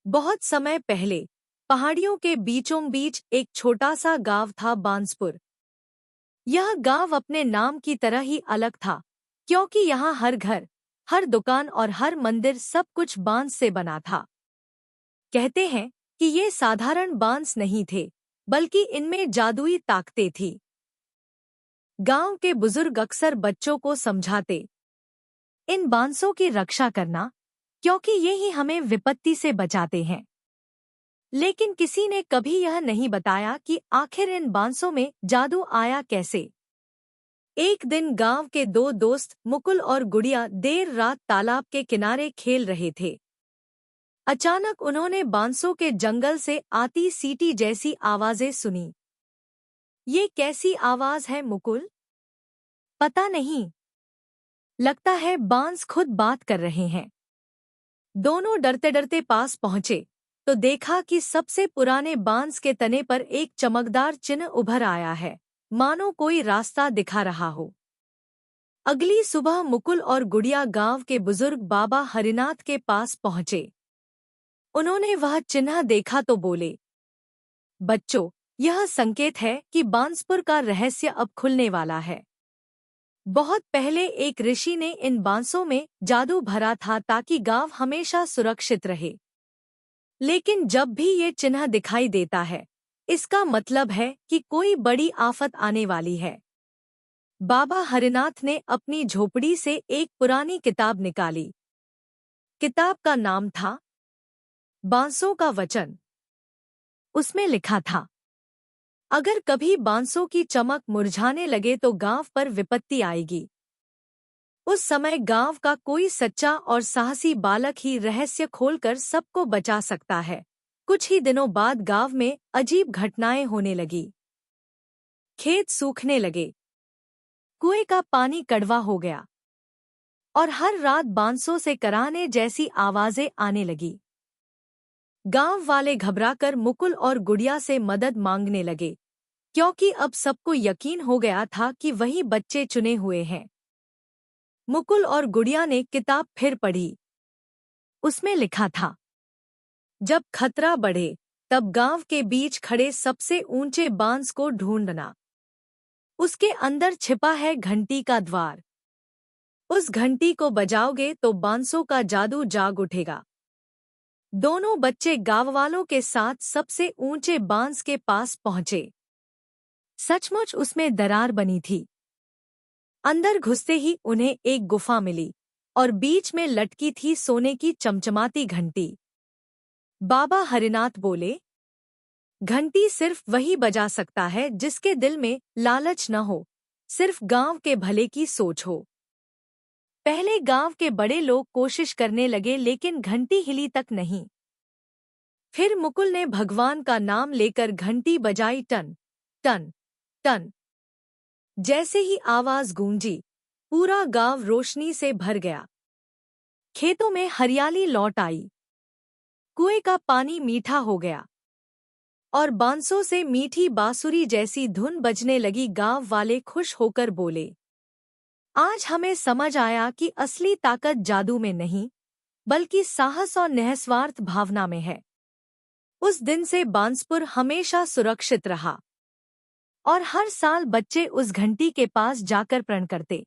बहुत समय पहले पहाड़ियों के बीचों बीच एक छोटा सा गांव था, बांसपुर। यह गांव अपने नाम की तरह ही अलग था, क्योंकि यहाँ हर घर, हर दुकान और हर मंदिर सब कुछ बांस से बना था। कहते हैं कि ये साधारण बांस नहीं थे, बल्कि इनमें जादुई ताकतें थी। गांव के बुजुर्ग अक्सर बच्चों को समझाते, इन बांसों की रक्षा करना, क्योंकि ये ही हमें विपत्ति से बचाते हैं। लेकिन किसी ने कभी यह नहीं बताया कि आखिर इन बांसों में जादू आया कैसे। एक दिन गांव के दो दोस्त मुकुल और गुड़िया देर रात तालाब के किनारे खेल रहे थे। अचानक उन्होंने बांसों के जंगल से आती सीटी जैसी आवाजें सुनी। ये कैसी आवाज है मुकुल? पता नहीं, लगता है बांस खुद बात कर रहे हैं। दोनों डरते डरते पास पहुंचे तो देखा कि सबसे पुराने बांस के तने पर एक चमकदार चिन्ह उभर आया है, मानो कोई रास्ता दिखा रहा हो। अगली सुबह मुकुल और गुड़िया गांव के बुजुर्ग बाबा हरिनाथ के पास पहुंचे। उन्होंने वह चिन्ह देखा तो बोले, बच्चों, यह संकेत है कि बांसपुर का रहस्य अब खुलने वाला है। बहुत पहले एक ऋषि ने इन बांसों में जादू भरा था ताकि गांव हमेशा सुरक्षित रहे। लेकिन जब भी ये चिन्ह दिखाई देता है, इसका मतलब है कि कोई बड़ी आफत आने वाली है। बाबा हरिनाथ ने अपनी झोपड़ी से एक पुरानी किताब निकाली। किताब का नाम था बांसों का वचन। उसमें लिखा था, अगर कभी बांसों की चमक मुरझाने लगे तो गांव पर विपत्ति आएगी। उस समय गांव का कोई सच्चा और साहसी बालक ही रहस्य खोलकर सबको बचा सकता है। कुछ ही दिनों बाद गांव में अजीब घटनाएं होने लगी। खेत सूखने लगे, कुएं का पानी कड़वा हो गया और हर रात बांसों से कराहने जैसी आवाजें आने लगी। गांव वाले घबराकर मुकुल और गुड़िया से मदद मांगने लगे, क्योंकि अब सबको यकीन हो गया था कि वही बच्चे चुने हुए हैं। मुकुल और गुड़िया ने किताब फिर पढ़ी। उसमें लिखा था, जब खतरा बढ़े तब गांव के बीच खड़े सबसे ऊंचे बांस को ढूंढना। उसके अंदर छिपा है घंटी का द्वार। उस घंटी को बजाओगे तो बांसों का जादू जाग उठेगा। दोनों बच्चे गांव वालों के साथ सबसे ऊंचे बांस के पास पहुंचे। सचमुच उसमें दरार बनी थी। अंदर घुसते ही उन्हें एक गुफा मिली और बीच में लटकी थी सोने की चमचमाती घंटी। बाबा हरिनाथ बोले, घंटी सिर्फ वही बजा सकता है जिसके दिल में लालच न हो, सिर्फ गांव के भले की सोच हो। पहले गांव के बड़े लोग कोशिश करने लगे, लेकिन घंटी हिली तक नहीं। फिर मुकुल ने भगवान का नाम लेकर घंटी बजाई, टन टन टन। जैसे ही आवाज गूंजी, पूरा गांव रोशनी से भर गया। खेतों में हरियाली लौट आई, कुएं का पानी मीठा हो गया और बांसों से मीठी बांसुरी जैसी धुन बजने लगी। गांव वाले खुश होकर बोले, आज हमें समझ आया कि असली ताकत जादू में नहीं, बल्कि साहस और निस्वार्थ भावना में है। उस दिन से बांसपुर हमेशा सुरक्षित रहा और हर साल बच्चे उस घंटी के पास जाकर प्रण करते,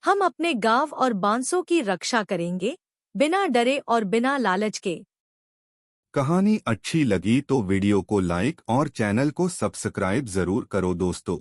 हम अपने गांव और बांसों की रक्षा करेंगे, बिना डरे और बिना लालच के। कहानी अच्छी लगी तो वीडियो को लाइक और चैनल को सब्सक्राइब जरूर करो दोस्तों।